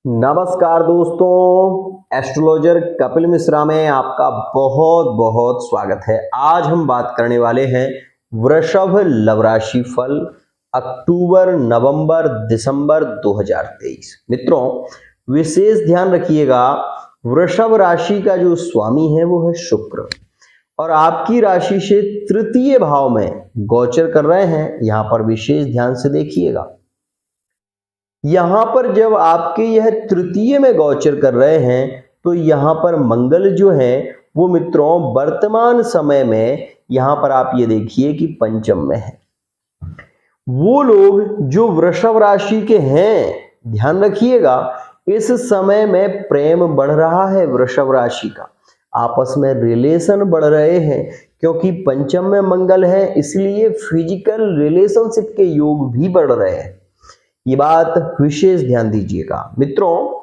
नमस्कार दोस्तों, एस्ट्रोलॉजर कपिल मिश्रा में आपका बहुत बहुत स्वागत है। आज हम बात करने वाले हैं वृषभ लव राशि फल अक्टूबर, नवंबर, दिसंबर 2023। मित्रों, विशेष ध्यान रखिएगा, वृषभ राशि का जो स्वामी है वो है शुक्र और आपकी राशि से तृतीय भाव में गोचर कर रहे हैं। यहां पर विशेष ध्यान से देखिएगा, यहां पर जब आपके यह तृतीय में गोचर कर रहे हैं तो यहां पर मंगल जो है वो मित्रों वर्तमान समय में यहां पर आप ये देखिए कि पंचम में है। वो लोग जो वृषभ राशि के हैं, ध्यान रखिएगा, इस समय में प्रेम बढ़ रहा है। वृषभ राशि का आपस में रिलेशन बढ़ रहे हैं क्योंकि पंचम में मंगल है, इसलिए फिजिकल रिलेशनशिप के योग भी बढ़ रहे हैं। ये बात विशेष ध्यान दीजिएगा। मित्रों,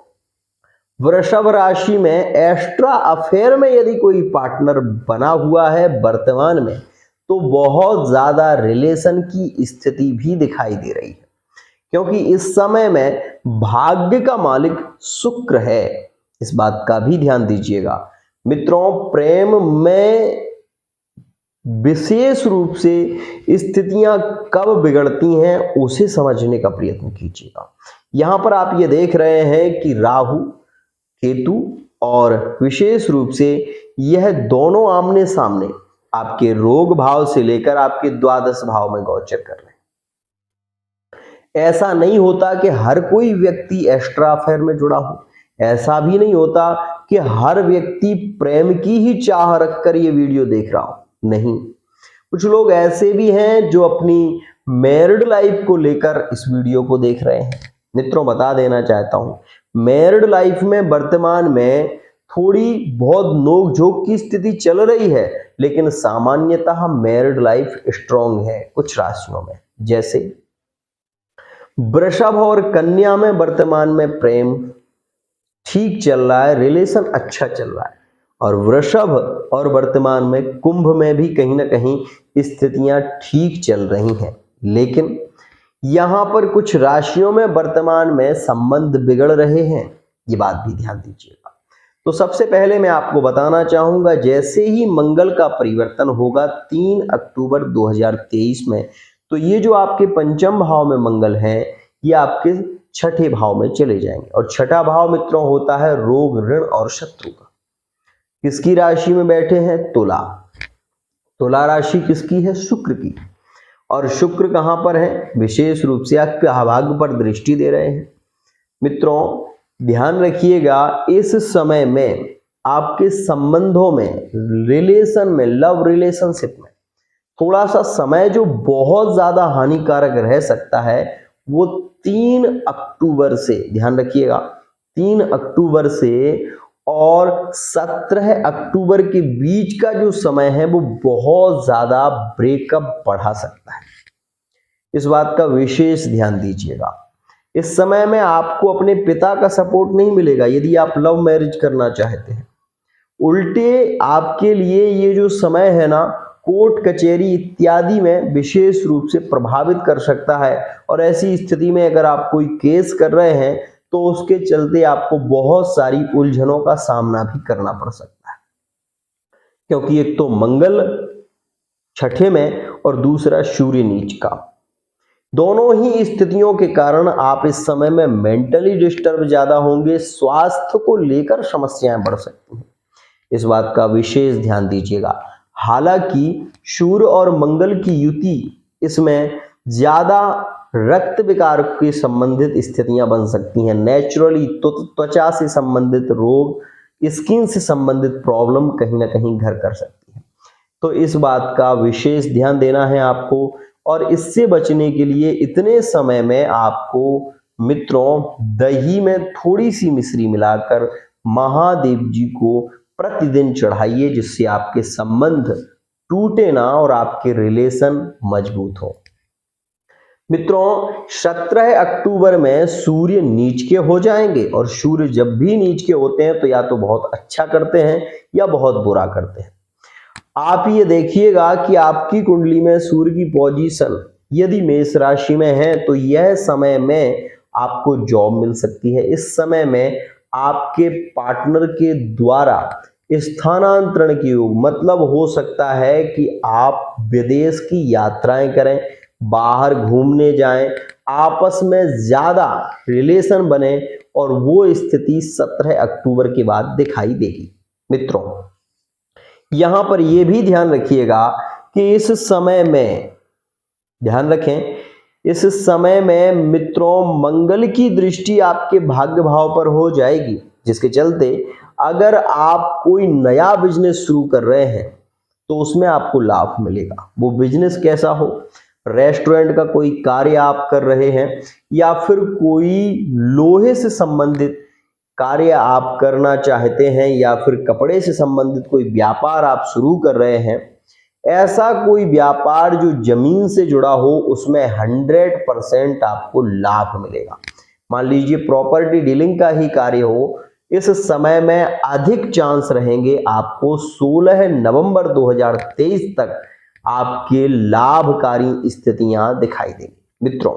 वृषभ राशि में एक्स्ट्रा अफेयर में यदि कोई पार्टनर बना हुआ है वर्तमान में तो बहुत ज्यादा रिलेशन की स्थिति भी दिखाई दे रही है क्योंकि इस समय में भाग्य का मालिक शुक्र है। इस बात का भी ध्यान दीजिएगा। मित्रों, प्रेम में विशेष रूप से स्थितियां कब बिगड़ती हैं उसे समझने का प्रयत्न कीजिएगा। यहां पर आप ये देख रहे हैं कि राहु, केतु और विशेष रूप से यह दोनों आमने सामने आपके रोग भाव से लेकर आपके द्वादश भाव में गोचर कर रहे हैं। ऐसा नहीं होता कि हर कोई व्यक्ति एक्स्ट्रा अफेयर में जुड़ा हो, ऐसा भी नहीं होता कि हर व्यक्ति प्रेम की ही चाह रखकर ये वीडियो देख रहा हो। नहीं, कुछ लोग ऐसे भी हैं जो अपनी मैरिड लाइफ को लेकर इस वीडियो को देख रहे हैं। मित्रों, बता देना चाहता हूं, मैरिड लाइफ में वर्तमान में थोड़ी बहुत नोकझोंक की स्थिति चल रही है, लेकिन सामान्यतः मैरिड लाइफ स्ट्रांग है कुछ राशियों में। जैसे वृषभ और कन्या में वर्तमान में प्रेम ठीक चल रहा है, रिलेशन अच्छा चल रहा है, और वृषभ और वर्तमान में कुंभ में भी कहीं ना कहीं स्थितियां ठीक चल रही हैं। लेकिन यहां पर कुछ राशियों में वर्तमान में संबंध बिगड़ रहे हैं, ये बात भी ध्यान दीजिएगा। तो सबसे पहले मैं आपको बताना चाहूंगा, जैसे ही मंगल का परिवर्तन होगा 3 अक्टूबर 2023 में, तो ये जो आपके पंचम भाव में मंगल है ये आपके छठे भाव में चले जाएंगे। और छठा भाव मित्रों होता है रोग, ऋण और शत्रु का। किसकी राशि में बैठे हैं? तुला। तुला राशि किसकी है? शुक्र की। और शुक्र कहां पर है? विशेष रूप से आपके भाग्य पर दृष्टि दे रहे हैं। मित्रों, ध्यान रखिएगा, इस समय में आपके संबंधों में, रिलेशन में, लव रिलेशनशिप में थोड़ा सा समय जो बहुत ज्यादा हानिकारक रह सकता है वो 3 अक्टूबर से, ध्यान रखिएगा, 3 अक्टूबर से और 17 अक्टूबर के बीच का जो समय है वो बहुत ज्यादा ब्रेकअप बढ़ा सकता है। इस बात का विशेष ध्यान दीजिएगा। इस समय में आपको अपने पिता का सपोर्ट नहीं मिलेगा यदि आप लव मैरिज करना चाहते हैं। उल्टे आपके लिए ये जो समय है ना, कोर्ट कचहरी इत्यादि में विशेष रूप से प्रभावित कर सकता है। और ऐसी स्थिति में अगर आप कोई केस कर रहे हैं तो उसके चलते आपको बहुत सारी उलझनों का सामना भी करना पड़ सकता है, क्योंकि एक तो मंगल छठे में और दूसरा सूर्य नीच का। दोनों ही स्थितियों के कारण आप इस समय में मेंटली डिस्टर्ब ज्यादा होंगे, स्वास्थ्य को लेकर समस्याएं बढ़ सकती हैं। इस बात का विशेष ध्यान दीजिएगा। हालांकि सूर्य और मंगल की युति, इसमें ज्यादा रक्त विकार के संबंधित स्थितियां बन सकती हैं। नेचुरली त्वचा से संबंधित रोग, स्किन से संबंधित प्रॉब्लम कहीं ना कहीं घर कर सकती है। तो इस बात का विशेष ध्यान देना है आपको। और इससे बचने के लिए इतने समय में आपको मित्रों दही में थोड़ी सी मिश्री मिलाकर महादेव जी को प्रतिदिन चढ़ाइए, जिससे आपके संबंध टूटे ना और आपके रिलेशन मजबूत हो। मित्रों, 17 अक्टूबर में सूर्य नीच के हो जाएंगे, और सूर्य जब भी नीच के होते हैं तो या तो बहुत अच्छा करते हैं या बहुत बुरा करते हैं। आप ये देखिएगा कि आपकी कुंडली में सूर्य की पोजीशन यदि मेष राशि में है तो यह समय में आपको जॉब मिल सकती है। इस समय में आपके पार्टनर के द्वारा स्थानांतरण की योग, मतलब हो सकता है कि आप विदेश की यात्राएं करें, बाहर घूमने जाएं, आपस में ज्यादा रिलेशन बने, और वो स्थिति 17 अक्टूबर के बाद दिखाई देगी। मित्रों, यहां पर यह भी ध्यान रखिएगा कि इस समय में, ध्यान रखें, इस समय में मित्रों मंगल की दृष्टि आपके भाग्य भाव पर हो जाएगी, जिसके चलते अगर आप कोई नया बिजनेस शुरू कर रहे हैं तो उसमें आपको लाभ मिलेगा। वो बिजनेस कैसा हो, रेस्टोरेंट का कोई कार्य आप कर रहे हैं, या फिर कोई लोहे से संबंधित कार्य आप करना चाहते हैं, या फिर कपड़े से संबंधित कोई व्यापार आप शुरू कर रहे हैं, ऐसा कोई व्यापार जो जमीन से जुड़ा हो, उसमें 100% आपको लाभ मिलेगा। मान लीजिए प्रॉपर्टी डीलिंग का ही कार्य हो, इस समय में अधिक चांस रहेंगे आपको 16 नवंबर 2023 तक आपके लाभकारी स्थितियां दिखाई देंगी। मित्रों,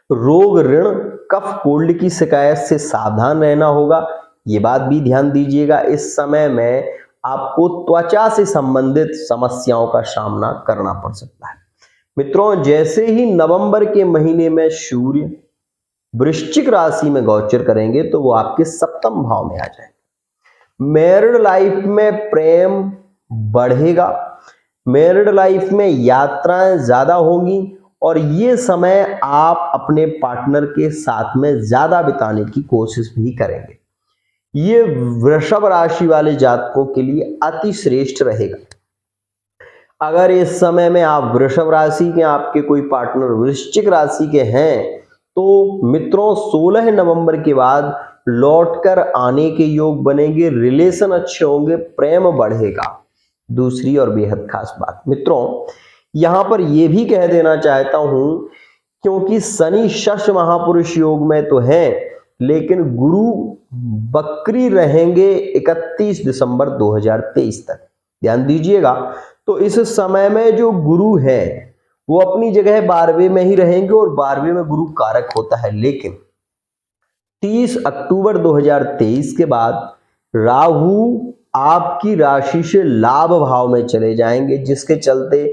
रोग, ऋण, कफ, कोल्ड की शिकायत से सावधान रहना होगा, ये बात भी ध्यान दीजिएगा। इस समय में आपको त्वचा से संबंधित समस्याओं का सामना करना पड़ सकता है। मित्रों, जैसे ही नवंबर के महीने में सूर्य वृश्चिक राशि में गोचर करेंगे तो वो आपके सप्तम भाव में आ जाएंगे। मैरिड लाइफ में प्रेम बढ़ेगा, मैरिड लाइफ में यात्राएं ज्यादा होंगी, और ये समय आप अपने पार्टनर के साथ में ज्यादा बिताने की कोशिश भी करेंगे। ये वृषभ राशि वाले जातकों के लिए अति श्रेष्ठ रहेगा। अगर इस समय में आप वृषभ राशि के, आपके कोई पार्टनर वृश्चिक राशि के हैं, तो मित्रों 16 नवंबर के बाद लौटकर आने के योग बनेंगे, रिलेशन अच्छे होंगे, प्रेम बढ़ेगा। दूसरी और बेहद खास बात मित्रों, यहां पर यह भी कह देना चाहता हूं, क्योंकि शनि षष्ठ महापुरुष योग में तो है, लेकिन गुरु बकरी रहेंगे 31 दिसंबर 2023 तक। ध्यान दीजिएगा, तो इस समय में जो गुरु है वो अपनी जगह 12वें में ही रहेंगे, और 12वें में गुरु कारक होता है, लेकिन 30 अक्टूबर 2023 के बाद राहु आपकी राशि से लाभ भाव में चले जाएंगे, जिसके चलते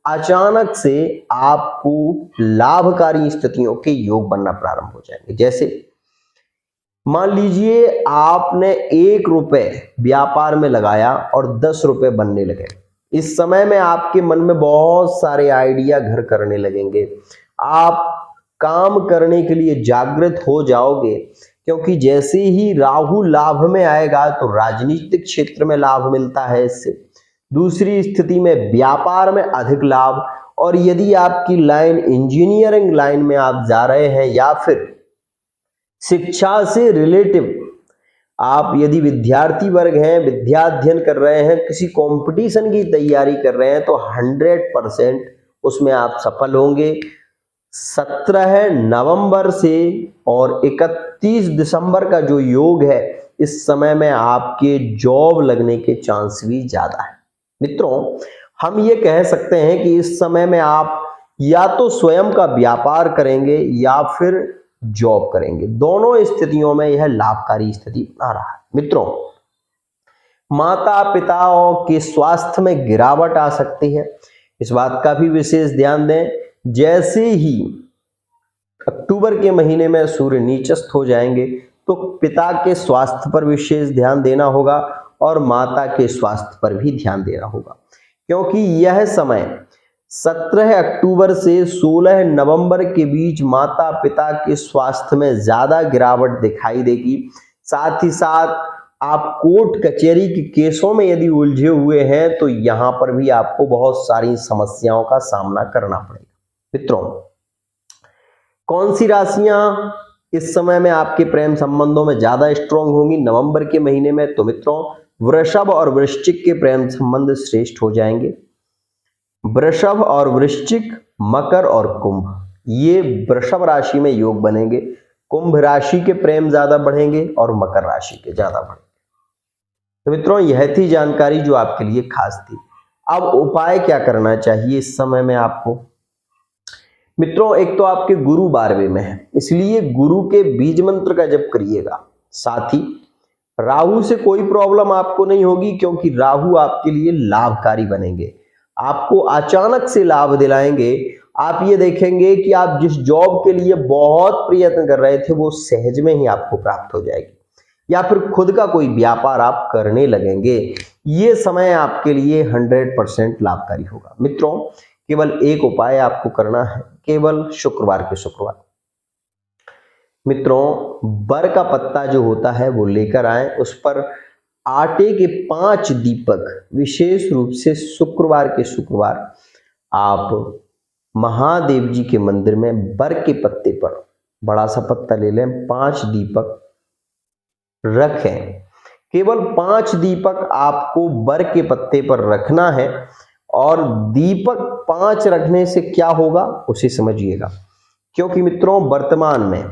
अचानक से आपको लाभकारी स्थितियों के योग बनना प्रारंभ हो जाएंगे। जैसे मान लीजिए आपने 1 रुपए व्यापार में लगाया और 10 रुपए बनने लगे। इस समय में आपके मन में बहुत सारे आइडिया घर करने लगेंगे, आप काम करने के लिए जागृत हो जाओगे, क्योंकि जैसे ही राहु लाभ में आएगा तो राजनीतिक क्षेत्र में लाभ मिलता है इससे। दूसरी स्थिति में व्यापार में अधिक लाभ, और यदि आपकी लाइन इंजीनियरिंग लाइन में आप जा रहे हैं, या फिर शिक्षा से रिलेटिव आप यदि विद्यार्थी वर्ग हैं, विद्याध्ययन कर रहे हैं, किसी कंपटीशन की तैयारी कर रहे हैं, तो 100% उसमें आप सफल होंगे। 17 नवंबर से और 31 दिसंबर का जो योग है, इस समय में आपके जॉब लगने के चांस भी ज्यादा है। मित्रों, हम ये कह सकते हैं कि इस समय में आप या तो स्वयं का व्यापार करेंगे या फिर जॉब करेंगे। दोनों स्थितियों में यह लाभकारी स्थिति बना रहा है। मित्रों, माता पिताओं के स्वास्थ्य में गिरावट आ सकती है, इस बात का भी विशेष ध्यान दें। जैसे ही अक्टूबर के महीने में सूर्य नीचस्थ हो जाएंगे तो पिता के स्वास्थ्य पर विशेष ध्यान देना होगा, और माता के स्वास्थ्य पर भी ध्यान देना होगा, क्योंकि यह समय 17 अक्टूबर से 16 नवंबर के बीच माता पिता के स्वास्थ्य में ज्यादा गिरावट दिखाई देगी। साथ ही साथ आप कोर्ट कचहरी के केसों में यदि उलझे हुए हैं तो यहां पर भी आपको बहुत सारी समस्याओं का सामना करना पड़ेगा। मित्रों, कौन सी राशियां इस समय में आपके प्रेम संबंधों में ज्यादा स्ट्रांग होंगी नवंबर के महीने में? तो मित्रों, वृषभ और वृश्चिक के प्रेम संबंध श्रेष्ठ हो जाएंगे। वृषभ और वृश्चिक, मकर और कुंभ, ये वृषभ राशि में योग बनेंगे। कुंभ राशि के प्रेम ज्यादा बढ़ेंगे और मकर राशि के ज्यादा बढ़ेंगे। तो मित्रों, यह थी जानकारी जो आपके लिए खास थी। अब उपाय क्या करना चाहिए इस समय में आपको? मित्रों, एक तो आपके गुरु 12वें में है, इसलिए गुरु के बीज मंत्र का जप करिएगा। साथ ही राहु से कोई प्रॉब्लम आपको नहीं होगी, क्योंकि राहु आपके लिए लाभकारी बनेंगे, आपको अचानक से लाभ दिलाएंगे। आप ये देखेंगे कि आप जिस जॉब के लिए बहुत प्रयत्न कर रहे थे वो सहज में ही आपको प्राप्त हो जाएगी, या फिर खुद का कोई व्यापार आप करने लगेंगे। ये समय आपके लिए 100% लाभकारी होगा। मित्रों, केवल एक उपाय आपको करना है, केवल शुक्रवार के शुक्रवार मित्रों बर का पत्ता जो होता है वो लेकर आए, उस पर आटे के 5 दीपक विशेष रूप से शुक्रवार के शुक्रवार आप महादेव जी के मंदिर में बर के पत्ते पर बड़ा सा पत्ता ले लें, 5 दीपक रखें। केवल 5 दीपक आपको बर के पत्ते पर रखना है, और दीपक 5 रखने से क्या होगा उसे समझिएगा। क्योंकि मित्रों वर्तमान में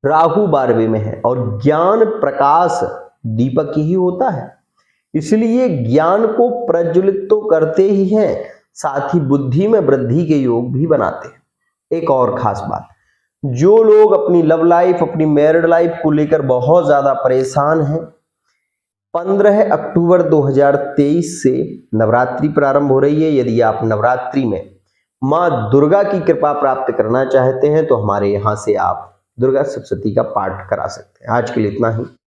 राहु 12वें में है और ज्ञान प्रकाश दीपक ही होता है, इसलिए ज्ञान को प्रज्वलित तो करते ही हैं, साथ ही बुद्धि में वृद्धि के योग भी बनाते हैं। एक और खास बात, जो लोग अपनी लव लाइफ, अपनी मैरिड लाइफ को लेकर बहुत ज्यादा परेशान हैं, 15 अक्टूबर 2023 से नवरात्रि प्रारंभ हो रही है। यदि आप नवरात्रि में मां दुर्गा की कृपा प्राप्त करना चाहते हैं तो हमारे यहां से आप दुर्गा सप्तशती का पाठ करा सकते हैं। आज के लिए इतना ही।